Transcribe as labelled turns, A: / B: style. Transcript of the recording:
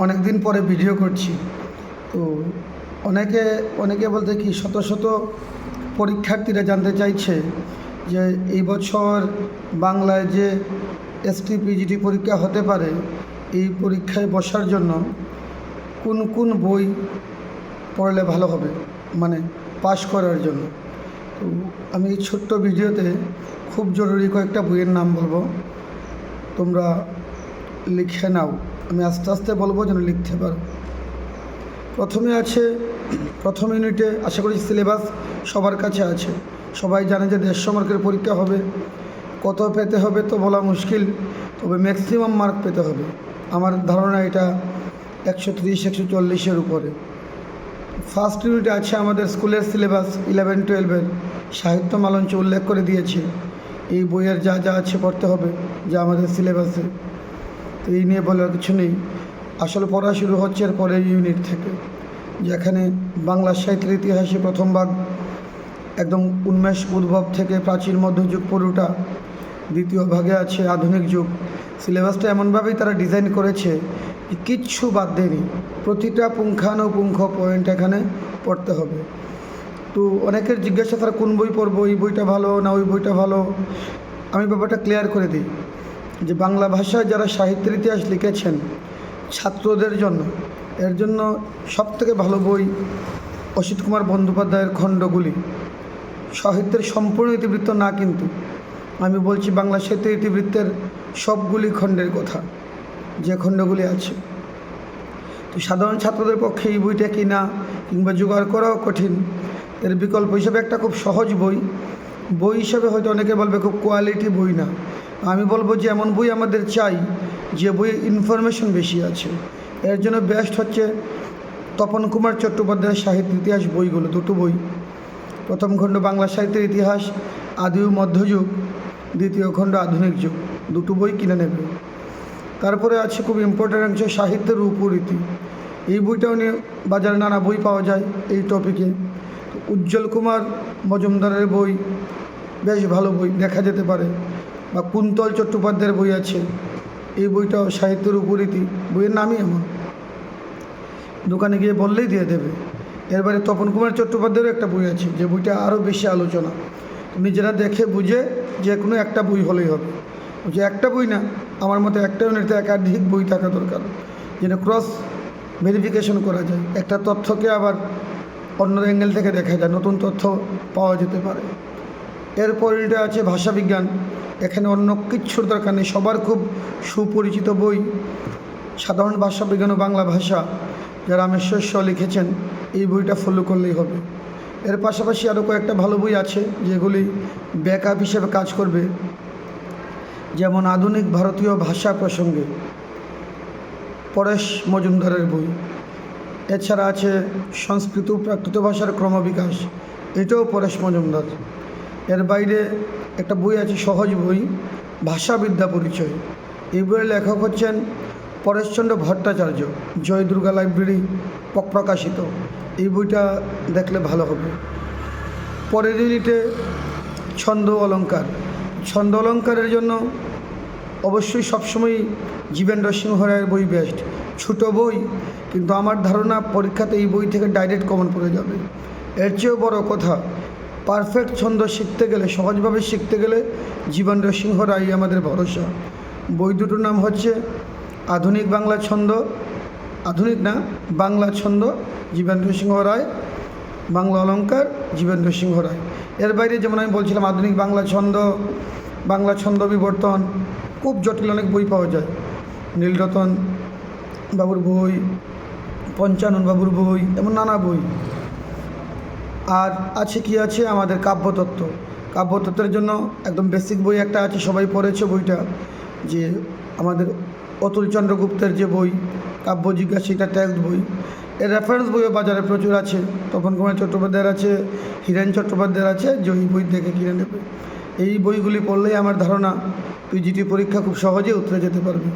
A: অনেক দিন পরে ভিডিও করছি। তো অনেকে অনেকে বলতে কি শত শত পরীক্ষার্থীরা জানতে চাইছে যে এই বছর বাংলায় যে এসটি পিজিটি পরীক্ষা হতে পারে, এই পরীক্ষায় বসার জন্য কোন কোন বই পড়লে ভালো হবে, মানে পাস করার জন্য। তো আমি এই ছোট্ট ভিডিওতে খুব জরুরি কয়েকটা বইয়ের নাম বলবো, তোমরা লিখে নাও। আমি আস্তে আস্তে বলবো যেন লিখতে পারো। প্রথমে আছে প্রথম ইউনিটে, আশা করি সিলেবাস সবার কাছে আছে, সবাই জানে যে 150 মার্কের পরীক্ষা হবে। কত পেতে হবে তো বলা মুশকিল, তবে ম্যাক্সিমাম মার্ক পেতে হবে। আমার ধারণা এটা 130-140-এর উপরে। ফার্স্ট ইউনিটে আছে আমাদের স্কুলের সিলেবাস 11-12-এর সাহিত্য মালঞ্চ উল্লেখ করে দিয়েছে এই বইয়ের যা যা আছে পড়তে হবে, যা আমাদের সিলেবাসে। তো এই নিয়ে বলার কিছু নেই। আসলে পড়া শুরু হচ্ছে এর পরের ইউনিট থেকে, যেখানে বাংলা সাহিত্যের ইতিহাসে প্রথম ভাগ একদম উন্মেষ উদ্ভব থেকে প্রাচীন মধ্যযুগ পুরোটা। দ্বিতীয় ভাগে আছে আধুনিক যুগ। সিলেবাসটা এমনভাবেই তারা ডিজাইন করেছে যে কিচ্ছু বাদ দেয়নি, প্রতিটা পুঙ্খানুপুঙ্খ পয়েন্ট এখানে পড়তে হবে। তো অনেকের জিজ্ঞাসা তারা কোন বই পড়বো, এই বইটা ভালো না ওই বইটা ভালো। আমি ব্যাপারটা ক্লিয়ার করে দিই যে বাংলা ভাষায় যারা সাহিত্যের ইতিহাস লিখেছেন ছাত্রদের জন্য, এর জন্য সবথেকে ভালো বই অসিত কুমার বন্দ্যোপাধ্যায়ের খণ্ডগুলি। সাহিত্যের সম্পূর্ণ ইতিবৃত্ত না, কিন্তু আমি বলছি বাংলা সাহিত্যের ইতিবৃত্তের সবগুলি খণ্ডের কথা, যে খণ্ডগুলি আছে। তো সাধারণ ছাত্রদের পক্ষে এই বইটা কিনা কিংবা জোগাড় করাও কঠিন। এর বিকল্প হিসেবে একটা খুব সহজ বই হিসেবে হয়তো অনেকে বলবে খুব কোয়ালিটি বই না, আমি বলবো যে এমন বই আমাদের চাই যে বইয়ে ইনফরমেশন বেশি আছে। এর জন্য বেস্ট হচ্ছে তপন কুমার চট্টোপাধ্যায়ের সাহিত্য ইতিহাস বইগুলো, দুটো বই। প্রথম খণ্ড বাংলা সাহিত্যের ইতিহাস আদি ও মধ্যযুগ, দ্বিতীয় খণ্ড আধুনিক যুগ, দুটো বই কিনে নেবে। তারপরে আছে খুব ইম্পর্ট্যান্ট অংশ সাহিত্যের রূপরীতি। এই বইটাও নিয়ে বাজারে নানা বই পাওয়া যায় এই টপিকে। উজ্জ্বল কুমার মজুমদারের বই বেশ ভালো বই, দেখা যেতে পারে। বা কুন্তল চট্টোপাধ্যায়ের বই আছে, এই বইটাও সাহিত্যের রূপরীতি, বইয়ের নামই এমন, দোকানে গিয়ে বললেই দিয়ে দেবে। এরপরে তপন কুমার চট্টোপাধ্যায়েরও একটা বই আছে, যে বইটা আরও বেশি আলোচনা। নিজেরা দেখে বুঝে যে কোনো একটা বই হলেই হবে, যে একটা বই না, আমার মতে একটা ইউনিটে একাধিক বই থাকা দরকার, যেন ক্রস ভেরিফিকেশন করা যায়। একটা তথ্যকে আবার অন্য অ্যাঙ্গেল থেকে দেখা যায়, নতুন তথ্য পাওয়া যেতে পারে। এরপর এটা আছে ভাষাবিজ্ঞান। এখানে অন্য কিচ্ছুর দরকার নেই, সবার খুব সুপরিচিত বই সাধারণ ভাষাবিজ্ঞান ও বাংলা ভাষা, যারা রামেশ্বর শ লিখেছেন, এই বইটা ফলো করলেই হবে। এর পাশাপাশি আরও কয়েকটা ভালো বই আছে যেগুলি ব্যাকআপ হিসেবে কাজ করবে, যেমন আধুনিক ভারতীয় ভাষা প্রসঙ্গে পরেশ মজুমদারের বই। এছাড়া আছে সংস্কৃত ও প্রাকৃত ভাষার ক্রমবিকাশ, এটাও পরেশ মজুমদার। এর বাইরে একটা বই আছে সহজ বই, ভাষাবিদ্যা পরিচয়। এই বইয়ের লেখক হচ্ছেন পরেশচন্দ্র ভট্টাচার্য, জয় দুর্গা লাইব্রেরি প্রকাশিত। এই বইটা দেখলে ভালো হবে। পরের ইউনিটে ছন্দ অলঙ্কার। ছন্দ অলঙ্কারের জন্য অবশ্যই সবসময় জীবেন্দ্র সিংহ রায়ের বই বেস্ট। ছোটো বই, কিন্তু আমার ধারণা পরীক্ষাতে এই বই থেকে ডাইরেক্ট কমন পড়ে যাবে। এর চেয়েও বড় কথা, পারফেক্ট ছন্দ শিখতে গেলে, সহজভাবে শিখতে গেলে জীবেন্দ্র সিংহ রায় আমাদের ভরসা। বই দুটোর নাম হচ্ছে আধুনিক বাংলা ছন্দ, আধুনিক না বাংলা ছন্দ জীবেন্দ্র সিংহ রায়, বাংলা অলঙ্কার জীবেন্দ্র সিংহ রায়। এর বাইরে যেমন আমি বলছিলাম আধুনিক বাংলা ছন্দ, বাংলা ছন্দ বিবর্তন, খুব জটিল অনেক বই পাওয়া যায়। নীলরতন বাবুর বই, পঞ্চানন বাবুর বই, এমন নানা বই। আর আছে কি আছে আমাদের কাব্যতত্ত্ব। কাব্যতত্ত্বের জন্য একদম বেসিক বই একটা আছে, সবাই পড়েছে বইটা, যে আমাদের অতুল চন্দ্রগুপ্তের যে বই কাব্য জিজ্ঞাসা, এটা টেক্সট বই। এর রেফারেন্স বইও বাজারে প্রচুর আছে, তপন কুমার চট্টোপাধ্যায়ের আছে, হীরেন চট্টোপাধ্যায়ের আছে, যে ওই বই দেখে কিনে নেবে। এই বইগুলি পড়লেই আমার ধারণা পিজিটি পরীক্ষা খুব সহজে উতরে যেতে পারবে।